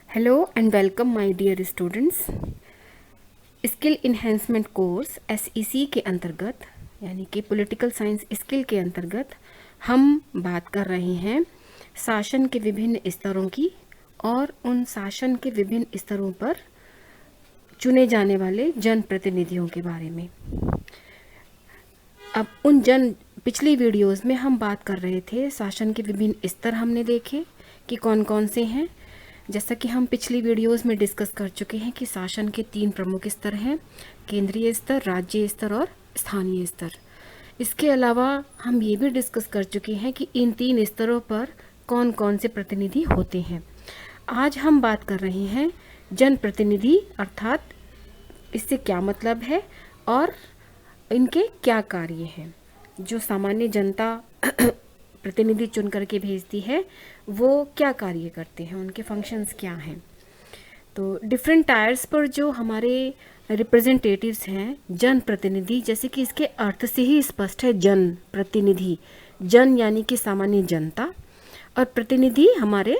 Hello and welcome my dear students. Skill enhancement course SEC के अंतर्गत यानी कि पॉलिटिकल साइंस स्किल के अंतर्गत हम बात कर रहे हैं शासन के विभिन्न स्तरों की और उन शासन के विभिन्न स्तरों पर चुने जाने वाले जनप्रतिनिधियों के बारे में। अब पिछली वीडियोस में हम बात कर रहे थे शासन के विभिन्न स्तर हमने देखे कि कौन कौन से हैं। जैसा कि हम पिछली वीडियोस में डिस्कस कर चुके हैं कि शासन के 3 प्रमुख स्तर हैं, केंद्रीय स्तर, राज्य स्तर और स्थानीय स्तर। इसके अलावा हम ये भी डिस्कस कर चुके हैं कि इन 3 स्तरों पर कौन कौन से प्रतिनिधि होते हैं। आज हम बात कर रहे हैं जनप्रतिनिधि, अर्थात इससे क्या मतलब है और इनके क्या कार्य हैं। जो सामान्य जनता प्रतिनिधि चुन करके भेजती है वो क्या कार्य करते हैं, उनके फंक्शंस क्या हैं। तो डिफरेंट टायर्स पर जो हमारे रिप्रेजेंटेटिव्स हैं, जनप्रतिनिधि, जैसे कि इसके अर्थ से ही स्पष्ट है, जनप्रतिनिधि, जन यानी कि सामान्य जनता और प्रतिनिधि हमारे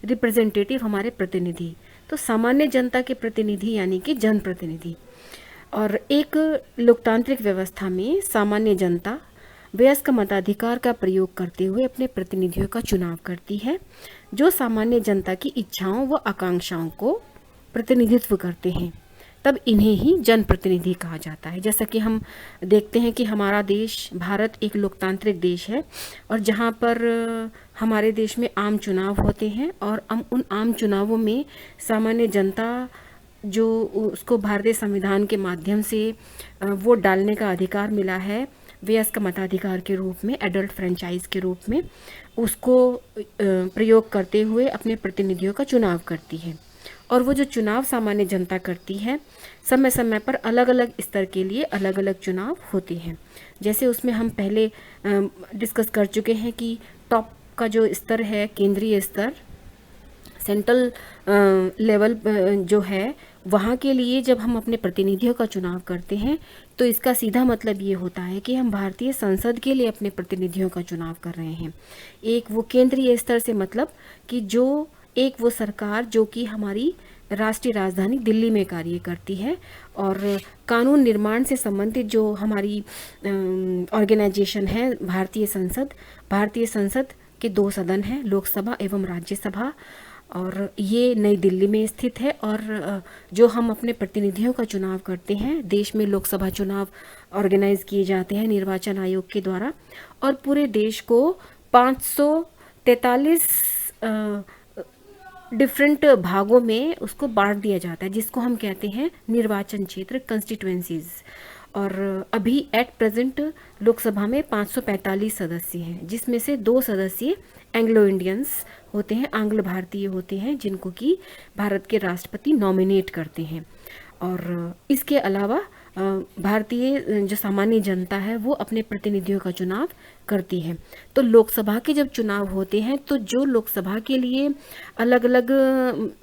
रिप्रेजेंटेटिव, हमारे प्रतिनिधि। तो सामान्य जनता के प्रतिनिधि यानी कि जनप्रतिनिधि। और एक लोकतांत्रिक व्यवस्था में सामान्य जनता वयस्क मताधिकार का प्रयोग करते हुए अपने प्रतिनिधियों का चुनाव करती है, जो सामान्य जनता की इच्छाओं व आकांक्षाओं को प्रतिनिधित्व करते हैं। तब इन्हें ही जनप्रतिनिधि कहा जाता है। जैसा कि हम देखते हैं कि हमारा देश भारत एक लोकतांत्रिक देश है और जहाँ पर हमारे देश में आम चुनाव होते हैं और उन आम चुनावों में सामान्य जनता जो उसको भारतीय संविधान के माध्यम से वोट डालने का अधिकार मिला है, वयस्क मताधिकार के रूप में, एडल्ट फ्रेंचाइज के रूप में, उसको प्रयोग करते हुए अपने प्रतिनिधियों का चुनाव करती है। और वो जो चुनाव सामान्य जनता करती है, समय समय पर अलग अलग स्तर के लिए अलग अलग चुनाव होते हैं। जैसे उसमें हम पहले डिस्कस कर चुके हैं कि टॉप का जो स्तर है, केंद्रीय स्तर, सेंट्रल लेवल जो है, वहाँ के लिए जब हम अपने प्रतिनिधियों का चुनाव करते हैं तो इसका सीधा मतलब ये होता है कि हम भारतीय संसद के लिए अपने प्रतिनिधियों का चुनाव कर रहे हैं। एक वो केंद्रीय स्तर से मतलब कि जो एक वो सरकार जो कि हमारी राष्ट्रीय राजधानी दिल्ली में कार्य करती है और कानून निर्माण से संबंधित जो हमारी ऑर्गेनाइजेशन है भारतीय संसद के 2 सदन हैं, लोकसभा एवं राज्यसभा, और ये नई दिल्ली में स्थित है। और जो हम अपने प्रतिनिधियों का चुनाव करते हैं, देश में लोकसभा चुनाव ऑर्गेनाइज किए जाते हैं निर्वाचन आयोग के द्वारा और पूरे देश को 543 डिफरेंट भागों में उसको बांट दिया जाता है, जिसको हम कहते हैं निर्वाचन क्षेत्र, कंस्टिट्यूएंसीज। और अभी एट प्रेजेंट लोकसभा में 545 सदस्य हैं, जिसमें से 2 सदस्य एंग्लो इंडियंस होते हैं, आंग्ल भारतीय होते हैं, जिनको कि भारत के राष्ट्रपति नॉमिनेट करते हैं। और इसके अलावा भारतीय जो सामान्य जनता है वो अपने प्रतिनिधियों का चुनाव करती है। तो लोकसभा के जब चुनाव होते हैं तो जो लोकसभा के लिए अलग अलग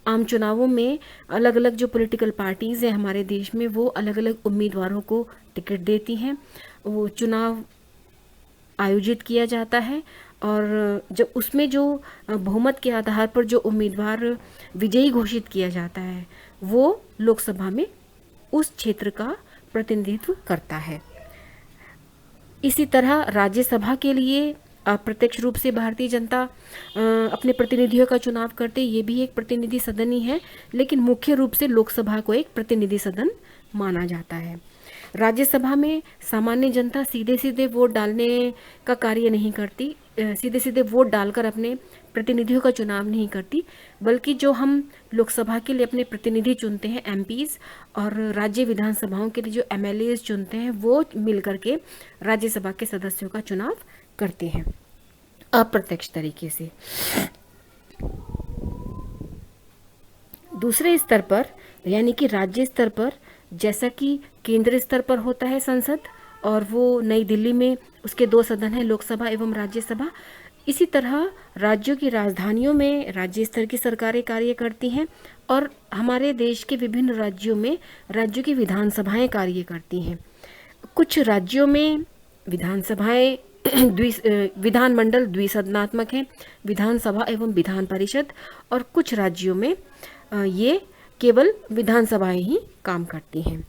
आम चुनावों में अलग अलग जो पॉलिटिकल पार्टीज़ हैं हमारे देश में, वो अलग अलग उम्मीदवारों को टिकट देती हैं। वो चुनाव आयोजित किया जाता है और जब उसमें जो बहुमत के आधार पर जो उम्मीदवार विजयी घोषित किया जाता है वो लोकसभा में उस क्षेत्र का प्रतिनिधित्व करता है। इसी तरह राज्यसभा के लिए अप्रत्यक्ष रूप से भारतीय जनता अपने प्रतिनिधियों का चुनाव करते, ये भी एक प्रतिनिधि सदन ही है, लेकिन मुख्य रूप से लोकसभा को एक प्रतिनिधि सदन माना जाता है। राज्यसभा में सामान्य जनता सीधे सीधे वोट डालने का कार्य नहीं करती, सीधे सीधे वोट डालकर अपने प्रतिनिधियों का चुनाव नहीं करती, बल्कि जो हम लोकसभा के लिए अपने प्रतिनिधि चुनते हैं एमपीज़, और राज्य विधानसभाओं के लिए जो एमएलएज चुनते हैं, वो मिलकर के राज्यसभा के सदस्यों का चुनाव करते हैं अप्रत्यक्ष तरीके से। दूसरे स्तर पर यानी कि राज्य स्तर पर, जैसा कि केंद्र स्तर पर होता है संसद और वो नई दिल्ली में उसके 2 सदन हैं, लोकसभा एवं राज्यसभा, इसी तरह राज्यों की राजधानियों में राज्य स्तर की सरकारें कार्य करती हैं और हमारे देश के विभिन्न राज्यों में राज्यों की विधानसभाएं कार्य करती हैं। कुछ राज्यों में विधानसभाएं विधानमंडल द्विसदनात्मक है, विधानसभा एवं विधान परिषद, और कुछ राज्यों में ये केवल विधानसभाएं ही काम करती हैं।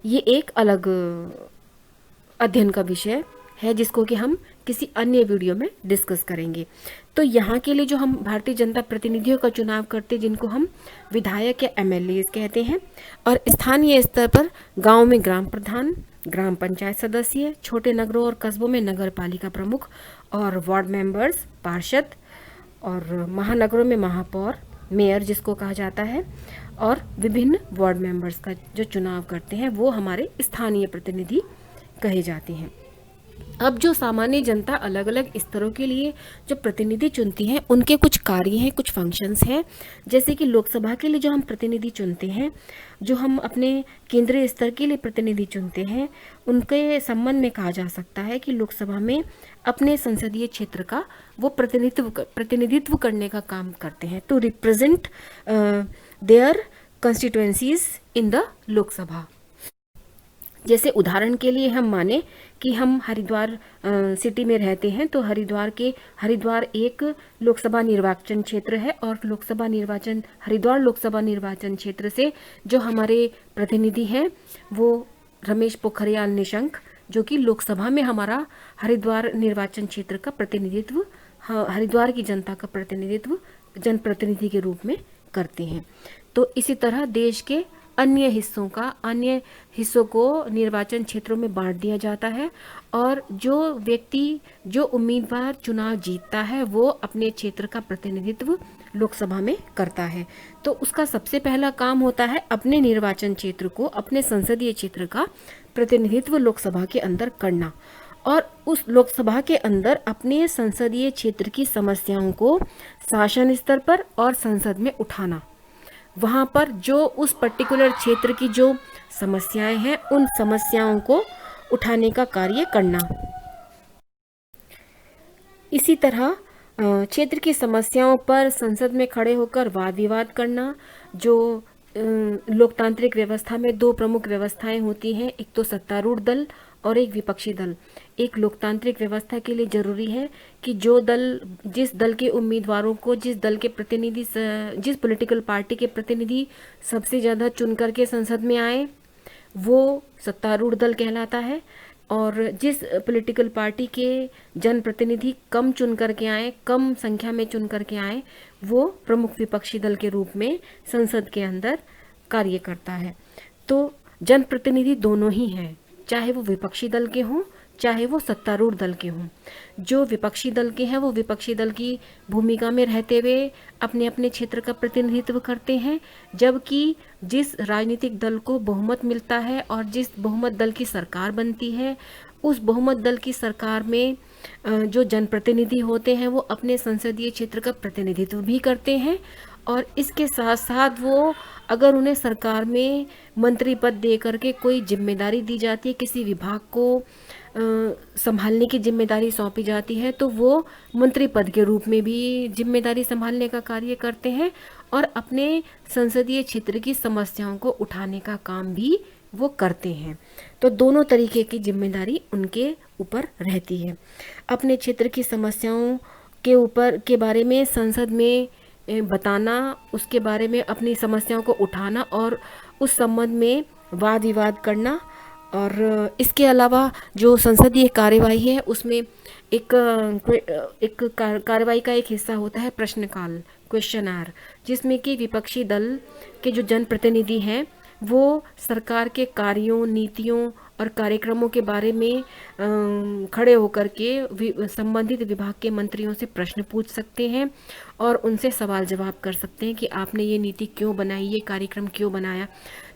ये एक अलग अध्ययन का विषय है जिसको कि हम किसी अन्य वीडियो में डिस्कस करेंगे। तो यहाँ के लिए जो हम भारतीय जनता प्रतिनिधियों का चुनाव करते हैं, जिनको हम विधायक या एमएलए कहते हैं, और स्थानीय स्तर पर गांव में ग्राम प्रधान, ग्राम पंचायत सदस्य, छोटे नगरों और कस्बों में नगर पालिका प्रमुख और वार्ड मेंबर्स, पार्षद, और महानगरों में महापौर, मेयर जिसको कहा जाता है, और विभिन्न वार्ड मेंबर्स का जो चुनाव करते हैं वो हमारे स्थानीय प्रतिनिधि कहे जाते हैं। अब जो सामान्य जनता अलग अलग स्तरों के लिए जो प्रतिनिधि चुनती है, उनके कुछ कार्य हैं, कुछ फंक्शंस हैं। जैसे कि लोकसभा के लिए जो हम प्रतिनिधि चुनते हैं, जो हम अपने केंद्रीय स्तर के लिए प्रतिनिधि चुनते हैं, उनके संबंध में कहा जा सकता है कि लोकसभा में अपने संसदीय क्षेत्र का वो प्रतिनिधित्व करने का काम करते हैं, to represent there constituencies in the Lok Sabha. जैसे उदाहरण के लिए हम माने कि हम हरिद्वार सिटी में रहते हैं, तो हरिद्वार एक लोकसभा निर्वाचन क्षेत्र है, और हरिद्वार लोकसभा निर्वाचन क्षेत्र से जो हमारे प्रतिनिधि हैं वो रमेश पोखरियाल निशंक, जो कि लोकसभा में हमारा हरिद्वार निर्वाचन क्षेत्र का प्रतिनिधित्व, हरिद्वार की जनता का प्रतिनिधित्व जनप्रतिनिधि के रूप में करते हैं। तो इसी तरह देश के अन्य हिस्सों को निर्वाचन क्षेत्रों में बांट दिया जाता है, और जो उम्मीदवार चुनाव जीतता है वो अपने क्षेत्र का प्रतिनिधित्व लोकसभा में करता है। तो उसका सबसे पहला काम होता है अपने निर्वाचन क्षेत्र को, अपने संसदीय क्षेत्र का प्रतिनिधित्व लोकसभा के अंदर करना, और उस लोकसभा के अंदर अपने संसदीय क्षेत्र की समस्याओं को शासन स्तर पर और संसद में उठाना। वहाँ पर जो उस पर्टिकुलर क्षेत्र की जो समस्याएं हैं, उन समस्याओं को उठाने का कार्य करना। इसी तरह क्षेत्र की समस्याओं पर संसद में खड़े होकर वाद विवाद करना। जो लोकतांत्रिक व्यवस्था में दो प्रमुख व्यवस्थाएं होती हैं, एक तो सत्तारूढ़ दल और एक विपक्षी दल। एक लोकतांत्रिक व्यवस्था के लिए जरूरी है कि जिस दल के उम्मीदवारों को, जिस पॉलिटिकल पार्टी के प्रतिनिधि सबसे ज़्यादा चुन करके संसद में आए, वो सत्तारूढ़ दल कहलाता है, और जिस पॉलिटिकल पार्टी के जनप्रतिनिधि कम चुन करके आए, कम संख्या में चुन करके आए, वो प्रमुख विपक्षी दल के रूप में संसद के अंदर कार्य करता है। तो जनप्रतिनिधि दोनों ही हैं, चाहे वो विपक्षी दल के हों, चाहे वो सत्तारूढ़ दल के हों। जो विपक्षी दल के हैं वो विपक्षी दल की भूमिका में रहते हुए अपने अपने क्षेत्र का प्रतिनिधित्व करते हैं, जबकि जिस राजनीतिक दल को बहुमत मिलता है और जिस बहुमत दल की सरकार बनती है, उस बहुमत दल की सरकार में जो जनप्रतिनिधि होते हैं वो अपने संसदीय क्षेत्र का प्रतिनिधित्व भी करते हैं, और इसके साथ साथ वो, अगर उन्हें सरकार में मंत्री पद दे करके कोई जिम्मेदारी दी जाती है, किसी विभाग को संभालने की जिम्मेदारी सौंपी जाती है, तो वो मंत्री पद के रूप में भी जिम्मेदारी संभालने का कार्य करते हैं, और अपने संसदीय क्षेत्र की समस्याओं को उठाने का काम भी वो करते हैं। तो दोनों तरीके की जिम्मेदारी उनके ऊपर रहती है। अपने क्षेत्र की समस्याओं के बारे में संसद में बताना, उसके बारे में अपनी समस्याओं को उठाना और उस संबंध में वाद विवाद करना। और इसके अलावा जो संसदीय कार्यवाही है उसमें एक कार्यवाही का एक हिस्सा होता है प्रश्नकाल, क्वेश्चन आवर, जिसमें कि विपक्षी दल के जो जनप्रतिनिधि हैं वो सरकार के कार्यों, नीतियों और कार्यक्रमों के बारे में खड़े होकर के संबंधित विभाग के मंत्रियों से प्रश्न पूछ सकते हैं और उनसे सवाल जवाब कर सकते हैं कि आपने ये नीति क्यों बनाई, ये कार्यक्रम क्यों बनाया,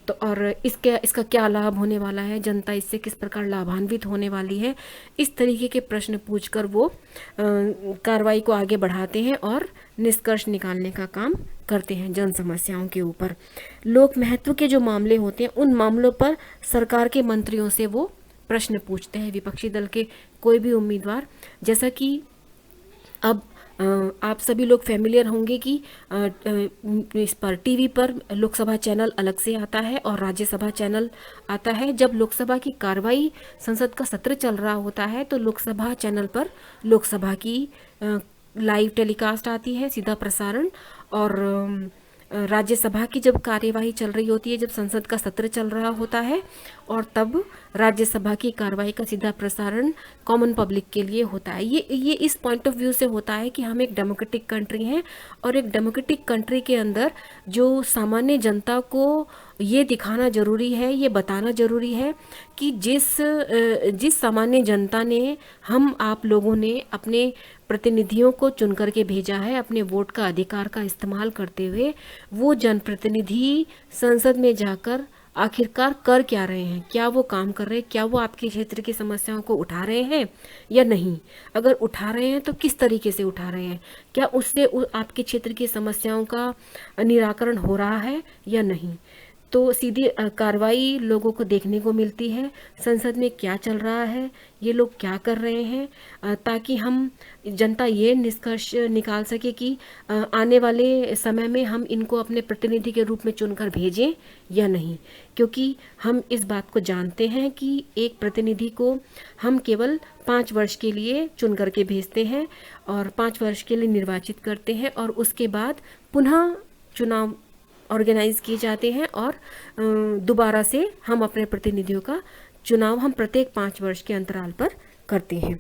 तो और इसका क्या लाभ होने वाला है, जनता इससे किस प्रकार लाभान्वित होने वाली है। इस तरीके के प्रश्न पूछकर वो कार्रवाई को आगे बढ़ाते हैं और निष्कर्ष निकालने का काम करते हैं जन समस्याओं के ऊपर। लोक महत्व के जो मामले होते हैं उन मामलों पर सरकार के मंत्रियों से वो प्रश्न पूछते हैं, विपक्षी दल के कोई भी उम्मीदवार। जैसा कि अब आप सभी लोग फैमिलियर होंगे कि इस पर टीवी पर लोकसभा चैनल अलग से आता है और राज्यसभा चैनल आता है। जब लोकसभा की कार्रवाई, संसद का सत्र चल रहा होता है तो लोकसभा चैनल पर लोकसभा की लाइव टेलीकास्ट आती है, सीधा प्रसारण, और राज्यसभा की जब कार्यवाही चल रही होती है, जब संसद का सत्र चल रहा होता है, और तब राज्यसभा की कार्रवाई का सीधा प्रसारण कॉमन पब्लिक के लिए होता है। ये इस पॉइंट ऑफ व्यू से होता है कि हम एक डेमोक्रेटिक कंट्री हैं, और एक डेमोक्रेटिक कंट्री के अंदर जो सामान्य जनता को ये दिखाना ज़रूरी है, ये बताना ज़रूरी है कि जिस सामान्य जनता ने, हम आप लोगों ने अपने प्रतिनिधियों को चुन करके भेजा है, अपने वोट का अधिकार का इस्तेमाल करते हुए, वो जनप्रतिनिधि संसद में जाकर आखिरकार कर क्या रहे हैं, क्या वो काम कर रहे हैं, क्या वो आपके क्षेत्र की समस्याओं को उठा रहे हैं या नहीं। अगर उठा रहे हैं तो किस तरीके से उठा रहे हैं, क्या उससे आपके क्षेत्र की समस्याओं का निराकरण हो रहा है या नहीं। तो सीधी कार्रवाई लोगों को देखने को मिलती है, संसद में क्या चल रहा है, ये लोग क्या कर रहे हैं, ताकि हम जनता ये निष्कर्ष निकाल सके कि आने वाले समय में हम इनको अपने प्रतिनिधि के रूप में चुनकर भेजें या नहीं। क्योंकि हम इस बात को जानते हैं कि एक प्रतिनिधि को हम केवल 5 वर्ष के लिए चुन करके भेजते हैं और 5 वर्ष के लिए निर्वाचित करते हैं, और उसके बाद पुनः चुनाव ऑर्गेनाइज किए जाते हैं, और दोबारा से हम अपने प्रतिनिधियों का चुनाव हम प्रत्येक 5 वर्ष के अंतराल पर करते हैं।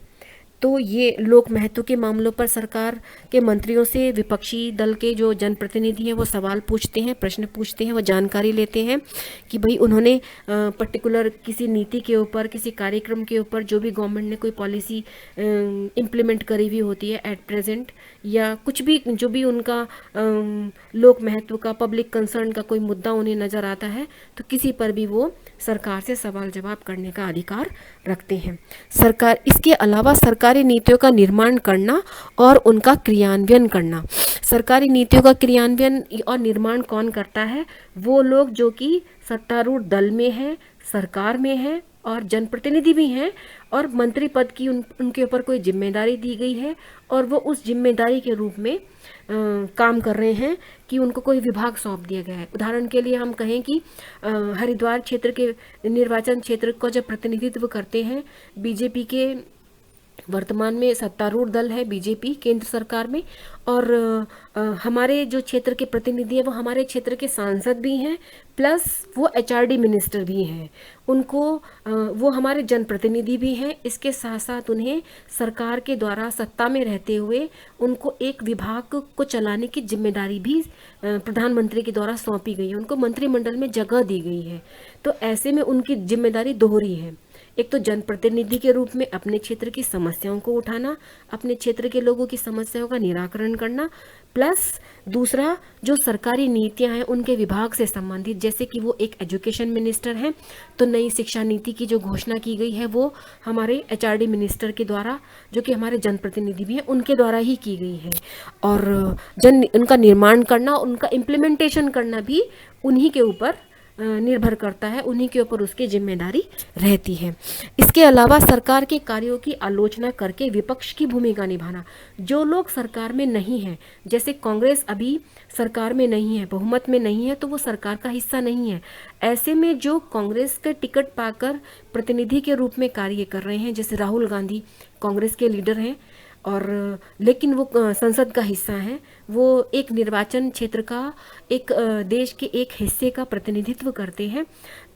तो ये लोक महत्व के मामलों पर सरकार के मंत्रियों से विपक्षी दल के जो जनप्रतिनिधि हैं वो सवाल पूछते हैं, प्रश्न पूछते हैं, वो जानकारी लेते हैं कि भाई उन्होंने पर्टिकुलर किसी नीति के ऊपर, किसी कार्यक्रम के ऊपर, जो भी गवर्नमेंट ने कोई पॉलिसी इम्प्लीमेंट करी हुई होती है एट प्रेजेंट, या कुछ भी जो भी उनका लोक महत्व का, पब्लिक कंसर्न का कोई मुद्दा उन्हें नज़र आता है, तो किसी पर भी वो सरकार से सवाल जवाब करने का अधिकार रखते हैं। सरकार इसके अलावा सरकारी नीतियों का निर्माण करना और उनका क्रियान्वयन करना। सरकारी नीतियों का क्रियान्वयन और निर्माण कौन करता है? वो लोग जो कि सत्तारूढ़ दल में हैं, सरकार में हैं, और जनप्रतिनिधि भी हैं, और मंत्री पद की उनके ऊपर कोई जिम्मेदारी दी गई है, और वो उस जिम्मेदारी के रूप में काम कर रहे हैं कि उनको कोई विभाग सौंप दिया गया है। उदाहरण के लिए हम कहें कि हरिद्वार क्षेत्र के निर्वाचन क्षेत्र का जब प्रतिनिधित्व करते हैं बीजेपी के, वर्तमान में सत्तारूढ़ दल है बीजेपी केंद्र सरकार में, और हमारे जो क्षेत्र के प्रतिनिधि हैं वो हमारे क्षेत्र के सांसद भी हैं, प्लस वो एचआरडी मिनिस्टर भी हैं, उनको वो हमारे जनप्रतिनिधि भी हैं। इसके साथ साथ उन्हें सरकार के द्वारा सत्ता में रहते हुए उनको एक विभाग को चलाने की जिम्मेदारी भी प्रधानमंत्री के द्वारा सौंपी गई है, उनको मंत्रिमंडल में जगह दी गई है। तो ऐसे में उनकी जिम्मेदारी दोहरी है, एक तो जनप्रतिनिधि के रूप में अपने क्षेत्र की समस्याओं को उठाना, अपने क्षेत्र के लोगों की समस्याओं का निराकरण करना, प्लस दूसरा जो सरकारी नीतियां हैं उनके विभाग से संबंधित, जैसे कि वो एक एजुकेशन मिनिस्टर हैं, तो नई शिक्षा नीति की जो घोषणा की गई है वो हमारे एचआरडी मिनिस्टर के द्वारा, जो कि हमारे जनप्रतिनिधि भी हैं, उनके द्वारा ही की गई है। और उनका निर्माण करना, उनका इम्प्लीमेंटेशन करना भी उन्हीं के ऊपर निर्भर करता है, उन्हीं के ऊपर उसकी जिम्मेदारी रहती है। इसके अलावा सरकार के कार्यों की आलोचना करके विपक्ष की भूमिका निभाना। जो लोग सरकार में नहीं हैं, जैसे कांग्रेस अभी सरकार में नहीं है, बहुमत में नहीं है, तो वो सरकार का हिस्सा नहीं है। ऐसे में जो कांग्रेस के टिकट पाकर प्रतिनिधि के रूप में कार्य कर रहे हैं, जैसे राहुल गांधी कांग्रेस के लीडर हैं, और लेकिन वो संसद का हिस्सा हैं, वो एक निर्वाचन क्षेत्र का, एक देश के एक हिस्से का प्रतिनिधित्व करते हैं,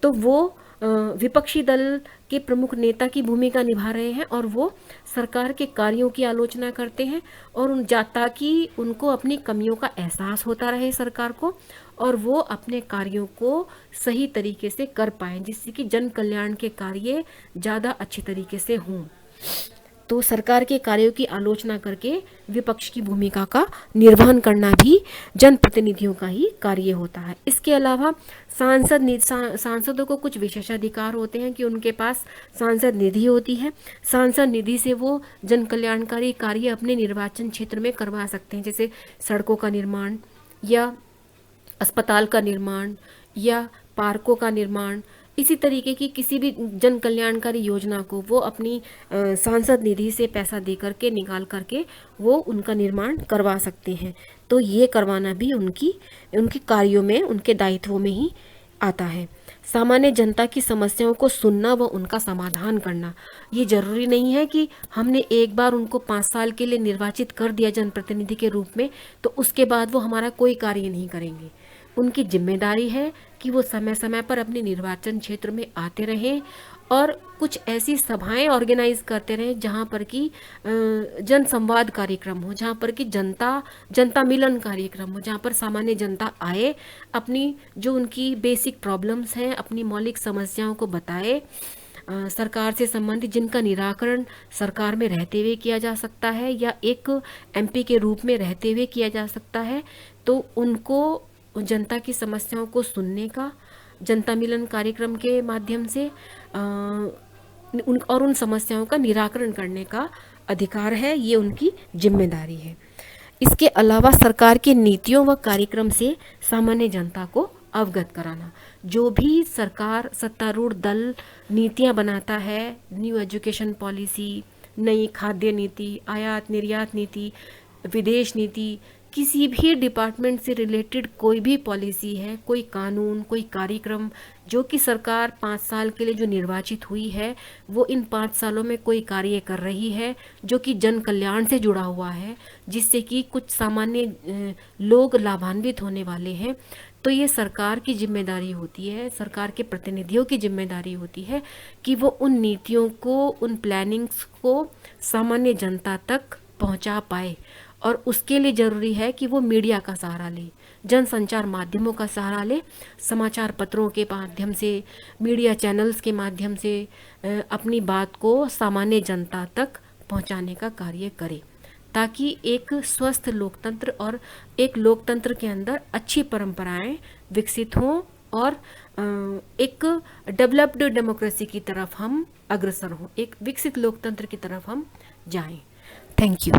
तो वो विपक्षी दल के प्रमुख नेता की भूमिका निभा रहे हैं, और वो सरकार के कार्यों की आलोचना करते हैं, और ताकि उनको अपनी कमियों का एहसास होता रहे सरकार को, और वो अपने कार्यों को सही तरीके से कर पाएँ, जिससे कि जन कल्याण के कार्य ज़्यादा अच्छे तरीके से हों। तो सरकार के कार्यों की आलोचना करके विपक्ष की भूमिका का निर्वहन करना भी जनप्रतिनिधियों का ही कार्य होता है। इसके अलावा सांसदों को कुछ विशेषाधिकार होते हैं कि उनके पास सांसद निधि होती है। सांसद निधि से वो जन कल्याणकारी कार्य अपने निर्वाचन क्षेत्र में करवा सकते हैं, जैसे सड़कों का निर्माण, या अस्पताल का निर्माण, या पार्कों का निर्माण। इसी तरीके की किसी भी जन कल्याणकारी योजना को वो अपनी सांसद निधि से पैसा दे करके, निकाल करके वो उनका निर्माण करवा सकते हैं। तो ये करवाना भी उनके कार्यों में, उनके दायित्वों में ही आता है। सामान्य जनता की समस्याओं को सुनना व उनका समाधान करना। ये जरूरी नहीं है कि हमने एक बार उनको 5 साल के लिए निर्वाचित कर दिया जनप्रतिनिधि के रूप में, तो उसके बाद वो हमारा कोई कार्य नहीं करेंगे। उनकी जिम्मेदारी है कि वो समय समय पर अपने निर्वाचन क्षेत्र में आते रहें और कुछ ऐसी सभाएं ऑर्गेनाइज करते रहें जहां पर कि जन संवाद कार्यक्रम हो, जहां पर कि जनता मिलन कार्यक्रम हो, जहां पर सामान्य जनता आए, अपनी जो उनकी बेसिक प्रॉब्लम्स हैं, अपनी मौलिक समस्याओं को बताए, सरकार से संबंधित जिनका निराकरण सरकार में रहते हुए किया जा सकता है या एक एमपी के रूप में रहते हुए किया जा सकता है, तो उनको जनता की समस्याओं को सुनने का जनता मिलन कार्यक्रम के माध्यम से उन समस्याओं का निराकरण करने का अधिकार है। ये उनकी जिम्मेदारी है। इसके अलावा सरकार की नीतियों व कार्यक्रम से सामान्य जनता को अवगत कराना। जो भी सरकार सत्तारूढ़ दल नीतियां बनाता है, न्यू एजुकेशन पॉलिसी, नई खाद्य नीति, आयात निर्यात नीति, विदेश नीति, किसी भी डिपार्टमेंट से रिलेटेड कोई भी पॉलिसी है, कोई कानून, कोई कार्यक्रम जो कि सरकार 5 साल के लिए जो निर्वाचित हुई है, वो इन 5 सालों में कोई कार्य कर रही है जो कि जन कल्याण से जुड़ा हुआ है, जिससे कि कुछ सामान्य लोग लाभान्वित होने वाले हैं, तो ये सरकार की जिम्मेदारी होती है, सरकार के प्रतिनिधियों की जिम्मेदारी होती है कि वो उन नीतियों को, उन प्लानिंग्स को सामान्य जनता तक पहुंचा पाए। और उसके लिए ज़रूरी है कि वो मीडिया का सहारा ले, जनसंचार माध्यमों का सहारा ले, समाचार पत्रों के माध्यम से, मीडिया चैनल्स के माध्यम से अपनी बात को सामान्य जनता तक पहुंचाने का कार्य करे, ताकि एक स्वस्थ लोकतंत्र और एक लोकतंत्र के अंदर अच्छी परंपराएं विकसित हों और एक डेवलप्ड डेमोक्रेसी की तरफ हम अग्रसर हों, एक विकसित लोकतंत्र की तरफ हम जाएं। Thank you.